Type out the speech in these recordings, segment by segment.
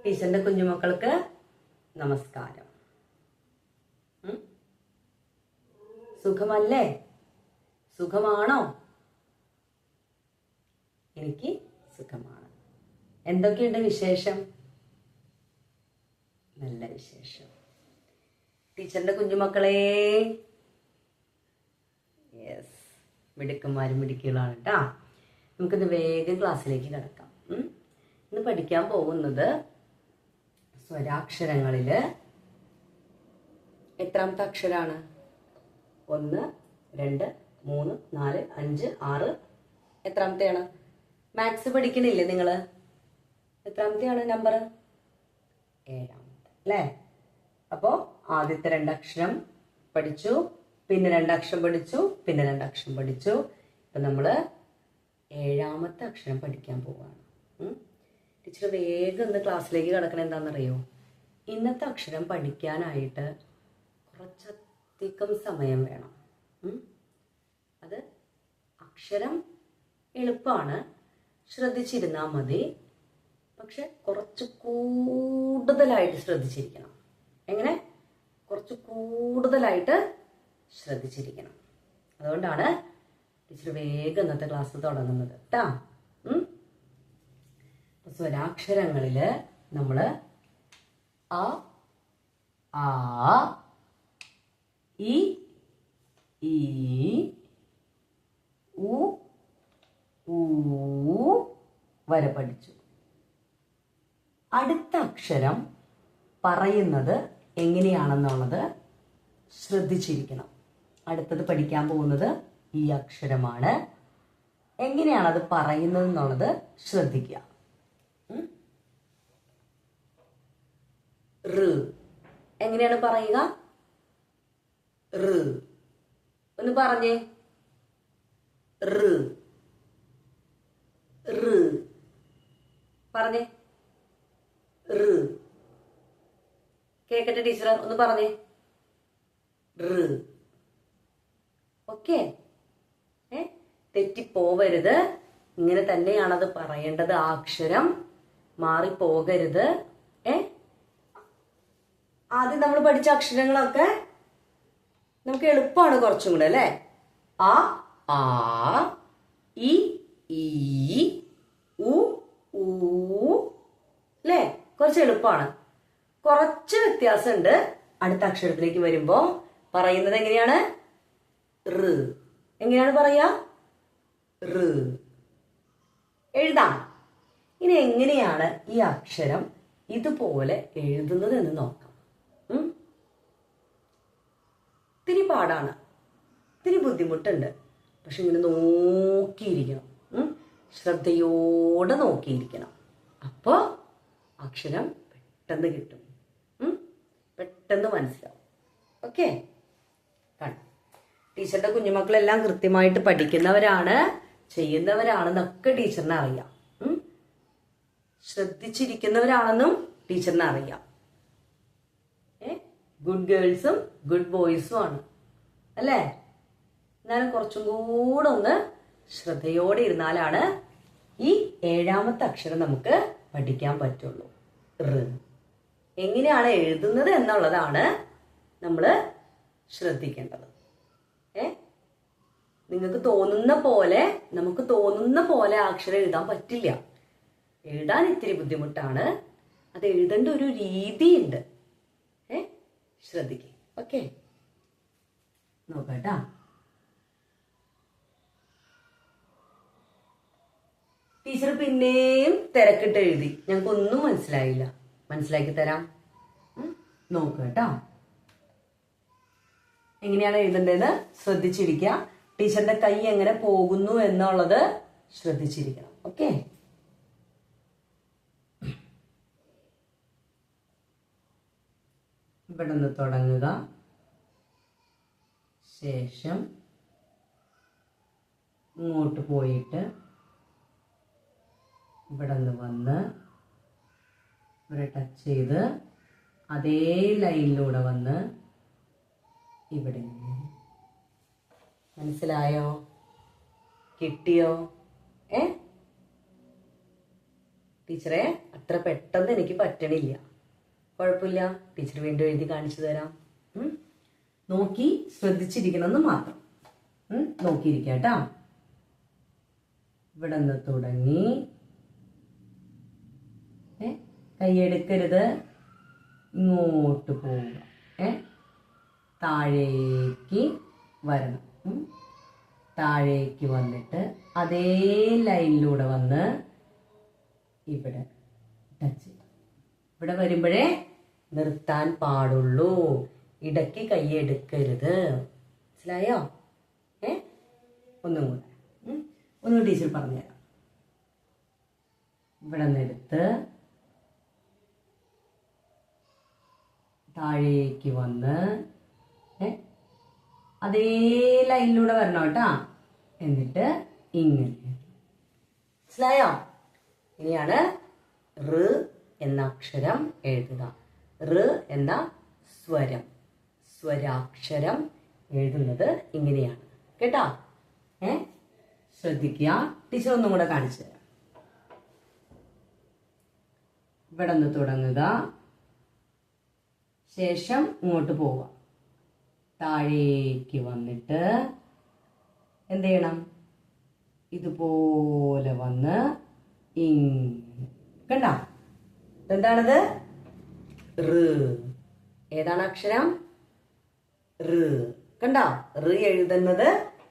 ടീച്ചറിന്റെ കുഞ്ഞുമക്കൾക്ക് നമസ്കാരം. സുഖമല്ലേ? സുഖമാണോ? എനിക്ക് സുഖമാണ്. എന്തൊക്കെയുണ്ട് വിശേഷം? നല്ല വിശേഷം. ടീച്ചറിന്റെ കുഞ്ഞുമക്കളെ, യെസ്, മിടുക്കന്മാരും മിടുക്കികളാണ് കേട്ടാ. നമുക്കിന്ന് വേഗം ക്ലാസ്സിലേക്ക് കിടക്കാം. ഇന്ന് പഠിക്കാൻ പോകുന്നത് സ്വരാക്ഷരങ്ങളില് എത്രാമത്തെ അക്ഷരാണ്? 1, 2, 3, 4, 5, 6. എത്രാമത്തെയാണ്? മാത്സ് പഠിക്കണില്ലേ നിങ്ങള്? എത്രാമത്തെയാണ് നമ്പർ? 7ാമത്തെ അല്ലേ? അപ്പോ ആദ്യത്തെ 2 അക്ഷരം പഠിച്ചു, പിന്നെ 2 അക്ഷരം പഠിച്ചു, പിന്നെ 2 അക്ഷരം പഠിച്ചു. ഇപ്പൊ നമ്മള് 7ാമത്തെ അക്ഷരം പഠിക്കാൻ പോവാണ്. ടീച്ചർ വേഗം ഇന്ന് ക്ലാസ്സിലേക്ക് കിടക്കണ എന്താണെന്നറിയോ? ഇന്നത്തെ അക്ഷരം പഠിക്കാനായിട്ട് കുറച്ചധികം സമയം വേണം. അത് അക്ഷരം എളുപ്പമാണ്, ശ്രദ്ധിച്ചിരുന്നാൽ മതി. പക്ഷെ കുറച്ച് കൂടുതലായിട്ട് ശ്രദ്ധിച്ചിരിക്കണം. എങ്ങനെ? കുറച്ച് കൂടുതലായിട്ട് ശ്രദ്ധിച്ചിരിക്കണം. അതുകൊണ്ടാണ് ടീച്ചർ വേഗം ഇന്നത്തെ ക്ലാസ് തുടങ്ങുന്നത് കേട്ടാ. സ്വരാക്ഷരങ്ങളില് നമ്മള് അ, ആ, ഇ, ഈ, ഉ, ഊ വരെ പഠിച്ചു. അടുത്ത അക്ഷരം പറയുന്നത് എങ്ങനെയാണെന്നുള്ളത് ശ്രദ്ധിച്ചിരിക്കണം. അടുത്തത് പഠിക്കാൻ പോകുന്നത് ഈ അക്ഷരമാണ്. എങ്ങനെയാണത് പറയുന്നത് എന്നുള്ളത് ശ്രദ്ധിക്കുക. ഋ എങ്ങനെയാണ് പറയുക? ഋ ഒന്ന് പറഞ്ഞേ. ഋ ഋ പറഞ്ഞേ. ഋ കേക്കട്ടെ ടീച്ചർ, ഒന്ന് പറഞ്ഞേ. ഋ. ഓക്കെ, തെറ്റിപ്പോവരുത്. ഇങ്ങനെ തന്നെയാണത് പറയേണ്ടത്. ആ അക്ഷരം മാറിപ്പോകരുത്. ആദ്യം നമ്മൾ പഠിച്ച അക്ഷരങ്ങളൊക്കെ നമുക്ക് എളുപ്പമാണ് കുറച്ചും കൂടെ അല്ലേ? അ, ആ, ഇ, ഈ, ഉ, ഊ അല്ലേ? കുറച്ച് എളുപ്പമാണ്. കുറച്ച് വ്യത്യാസമുണ്ട്. അടുത്ത അക്ഷരത്തിലേക്ക് വരുമ്പോ പറയുന്നത് എങ്ങനെയാണ്? ഋ. എങ്ങനെയാണ് പറയാ? ഋ. എഴുതാം. ഇനി എങ്ങനെയാണ് ഈ അക്ഷരം ഇതുപോലെ എഴുതുന്നത് എന്ന് നോക്കാം. ഇത്തിരി പാടാണ്, ഇത്തിരി ബുദ്ധിമുട്ടുണ്ട്. പക്ഷെ ഇങ്ങനെ നോക്കിയിരിക്കണം, ശ്രദ്ധയോടെ നോക്കിയിരിക്കണം. അപ്പോ അക്ഷരം പെട്ടെന്ന് കിട്ടും, പെട്ടെന്ന് മനസ്സിലാവും. ഓക്കെ, ടീച്ചറുടെ കുഞ്ഞുമക്കളെല്ലാം കൃത്യമായിട്ട് പഠിക്കുന്നവരാണ്, ചെയ്യുന്നവരാണെന്നൊക്കെ ടീച്ചറിന് അറിയാം. ശ്രദ്ധിച്ചിരിക്കുന്നവരാണെന്നും ടീച്ചറിന് അറിയാം. ഗുഡ് ഗേൾസും ഗുഡ് ബോയ്സും ആണ് അല്ലേ? എന്നാലും കുറച്ചും കൂടെ ഒന്ന് ശ്രദ്ധയോടെ ഇരുന്നാലാണ് ഈ 7ാമത്തെ അക്ഷരം നമുക്ക് പഠിക്കാൻ പറ്റുള്ളൂ. ഋ. എങ്ങനെയാണ് എഴുതുന്നത് എന്നുള്ളതാണ് നമ്മൾ ശ്രദ്ധിക്കേണ്ടത്. നിങ്ങൾക്ക് തോന്നുന്ന പോലെ, നമുക്ക് തോന്നുന്ന പോലെ അക്ഷരം എഴുതാൻ പറ്റില്ല. എഴുതാൻ ഇത്തിരി ബുദ്ധിമുട്ടാണ്. അത് എഴുതേണ്ട ഒരു രീതിയുണ്ട്. ശ്രദ്ധിക്കുക. ഓക്കെ, നോക്കട്ടാ. ടീച്ചർ പിന്നെയും തിരക്കിട്ട് എഴുതി, ഞങ്ങൾക്കൊന്നും മനസ്സിലായില്ല. മനസ്സിലാക്കി തരാം, നോക്കട്ടാ. എങ്ങനെയാണ് എഴുതേണ്ടത് ശ്രദ്ധിച്ചിരിക്കുക. ടീച്ചറിന്റെ കൈ എങ്ങനെ പോകുന്നു എന്നുള്ളത് ശ്രദ്ധിച്ചിരിക്കണം. ഓക്കെ, ഇവിടെ നിന്ന് തുടങ്ങുക. ശേഷം ഇങ്ങോട്ട് പോയിട്ട് ഇവിടെ നിന്ന് വന്ന് ഇവിടെ ടച്ച് ചെയ്ത് അതേ ലൈനിലൂടെ വന്ന് ഇവിടെ. മനസ്സിലായോ? കിട്ടിയോ? ടീച്ചറെ അത്ര പെട്ടെന്ന് എനിക്ക് പറ്റണില്ല. കുഴപ്പമില്ല, ടീച്ചർ വീണ്ടും എഴുതി കാണിച്ചു തരാം. നോക്കി ശ്രദ്ധിച്ചിരിക്കണമെന്ന് മാത്രം. നോക്കിയിരിക്കാം കേട്ടോ. ഇവിടെ നിന്ന് തുടങ്ങി, കൈയെടുക്കരുത്, ഇങ്ങോട്ട് പോവുക, താഴേക്ക് വരണം. താഴേക്ക് വന്നിട്ട് അതേ ലൈനിലൂടെ വന്ന് ഇവിടെ ടച്ച് ചെയ്യും. ഇവിടെ വരുമ്പോഴേ നിർത്താൻ പാടുള്ളൂ, ഇടയ്ക്ക് കൈയെടുക്കരുത്. മനസ്സിലായോ? ഒന്നും ടീച്ചർ പറഞ്ഞുതരാം. ഇവിടെ നിന്നെടുത്ത് താഴേക്ക് വന്ന് അതേ ലൈനിലൂടെ വരണം കേട്ടാ. എന്നിട്ട് ഇങ്ങനെ. മനസ്സിലായോ? ഇനിയാണ് ഋ എന്ന അക്ഷരം എഴുതുക. ഋ എന്ന സ്വരം, സ്വരാക്ഷരം എഴുതുന്നത് ഇങ്ങനെയാണ് കേട്ടാ. ശ്രദ്ധിക്കുക. ടീച്ചർ ഒന്നും കൂടെ കാണിച്ചു തരാം. ഇവിടെ നിന്ന് തുടങ്ങുക, ശേഷം ഇങ്ങോട്ട് പോവുക, താഴേക്ക് വന്നിട്ട് എന്ത് ചെയ്യണം? ഇതുപോലെ വന്ന് ഇങ്ങനെ. കണ്ട? എന്താണത്? ഋ. ഏതാണ് അക്ഷരം? ഋ. കണ്ട? ഋ എഴുതുന്നത്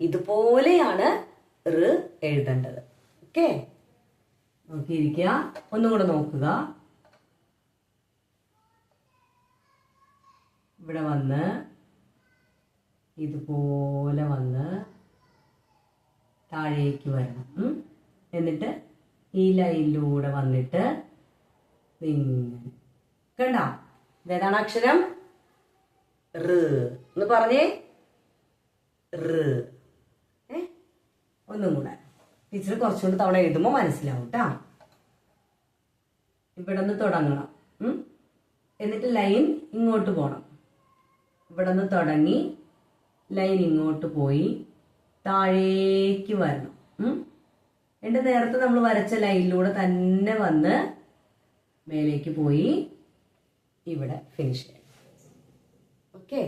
ഇതുപോലെയാണ് ഋ എഴുതേണ്ടത്. ഓക്കെ, നോക്കിയിരിക്കുക. ഒന്നും കൂടെ നോക്കുക. ഇവിടെ വന്ന് ഇതുപോലെ വന്ന് താഴേക്ക് വരണം. എന്നിട്ട് ഈ ലൈനിലൂടെ വന്നിട്ട് ഇങ്ങനെ. കണ്ട? ഇതേതാണ് അക്ഷരം? ഋ. എന്ന് പറഞ്ഞേ. ഋ. ഒന്നും കൂടെ ടീച്ചർ കുറച്ചുകൂടി തവണ എഴുതുമ്പോൾ മനസ്സിലാവും കേട്ടാ. ഇവിടെ നിന്ന് തുടങ്ങണം. എന്നിട്ട് ലൈൻ ഇങ്ങോട്ട് പോകണം. ഇവിടെ നിന്ന് തുടങ്ങി ലൈൻ ഇങ്ങോട്ട് പോയി താഴേക്ക് വരണം. എന്നിട്ട് നേരത്തെ നമ്മൾ വരച്ച ലൈനിലൂടെ തന്നെ വന്ന് മേലേക്ക് പോയി ഇവിടെ ഫിനിഷ് ചെയ്യണം. ഓക്കെ,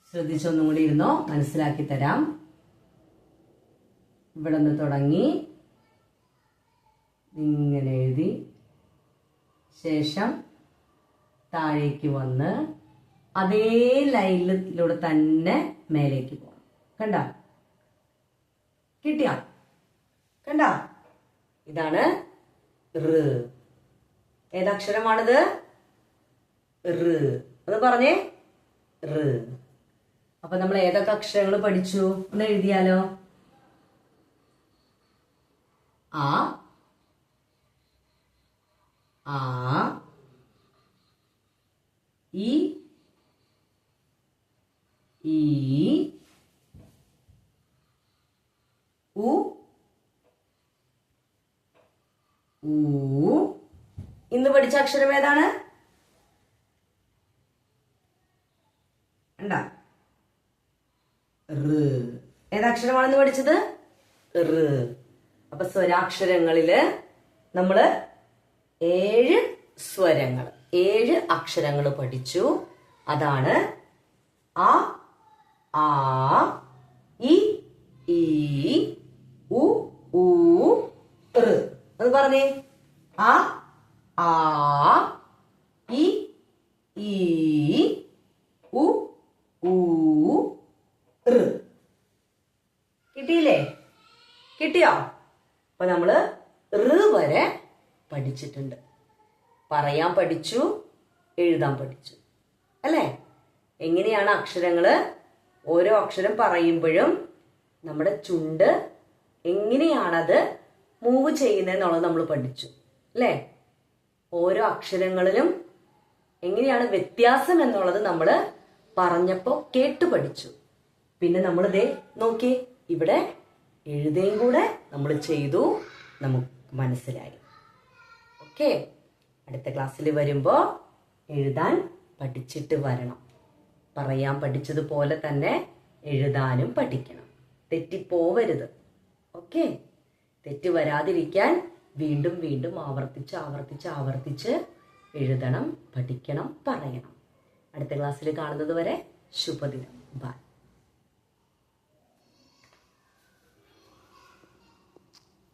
ശ്രദ്ധിച്ചൊന്നും കൂടി ഇരുന്നോ, മനസ്സിലാക്കി തരാം. ഇവിടെ നിന്ന് തുടങ്ങി ഇങ്ങനെ എഴുതി, ശേഷം താഴേക്ക് വന്ന് അതേ ലൈനിലൂടെ തന്നെ മേലേക്ക് പോകണം. കണ്ട? കിട്ടിയ? കണ്ട? ഇതാണ് ഋ. ഏതക്ഷരമാണിത്? ഋ. അത് പറഞ്ഞേ. ഋ. അപ്പൊ നമ്മൾ ഏതൊക്കെ അക്ഷരങ്ങൾ പഠിച്ചു എന്ന് എഴുതിയാലോ? ആ, ആ, ഈ, ഈ, ഉ, ഊ. ഇന്ന് പഠിച്ച അക്ഷരം ഏതാണ്? ണ്ട. ഋ. ഏതക്ഷരമാണെന്ന് പഠിച്ചത്? ഋ. അപ്പൊ സ്വരാക്ഷരങ്ങളില് നമ്മള് 7 സ്വരങ്ങൾ, 7 അക്ഷരങ്ങൾ പഠിച്ചു. അതാണ് അ, ആ, ഇ, ഈ, ഉ, ഊ, ഋ. അത് പറഞ്ഞേ. അ, ആ, ഇ, ഈ, ഉ, ഊ, ഋ. കിട്ടിയില്ലേ? കിട്ടിയോ? അപ്പൊ നമ്മള് ഋ വരെ പഠിച്ചിട്ടുണ്ട്. പറയാൻ പഠിച്ചു, എഴുതാൻ പഠിച്ചു അല്ലേ? എങ്ങനെയാണ് അക്ഷരങ്ങള്, ഓരോ അക്ഷരം പറയുമ്പോഴും നമ്മുടെ ചുണ്ട് എങ്ങനെയാണത് മൂവ് ചെയ്യുന്നതെന്നുള്ളത് നമ്മൾ പഠിച്ചു അല്ലേ? ഓരോ അക്ഷരങ്ങളിലും എങ്ങനെയാണ് വ്യത്യാസം എന്നുള്ളത് നമ്മൾ പറഞ്ഞപ്പോൾ കേട്ടു പഠിച്ചു. പിന്നെ നമ്മൾ ദേ നോക്കി, ഇവിടെ എഴുതുകയും കൂടെ നമ്മൾ ചെയ്തു, നമുക്ക് മനസ്സിലായി. ഓക്കെ, അടുത്ത ക്ലാസ്സിൽ വരുമ്പോൾ എഴുതാൻ പഠിച്ചിട്ട് വരണം. പറയാൻ പഠിച്ചതുപോലെ തന്നെ എഴുതാനും പഠിക്കണം. തെറ്റിപ്പോവരുത്. ഓക്കെ, തെറ്റ് വരാതിരിക്കാൻ വീണ്ടും വീണ്ടും ആവർത്തിച്ച് എഴുതണം, പഠിക്കണം, പറയണം. അടുത്ത ക്ലാസ്സിൽ കാണുന്നത് വരെ ശുഭദിനം. ബൈ.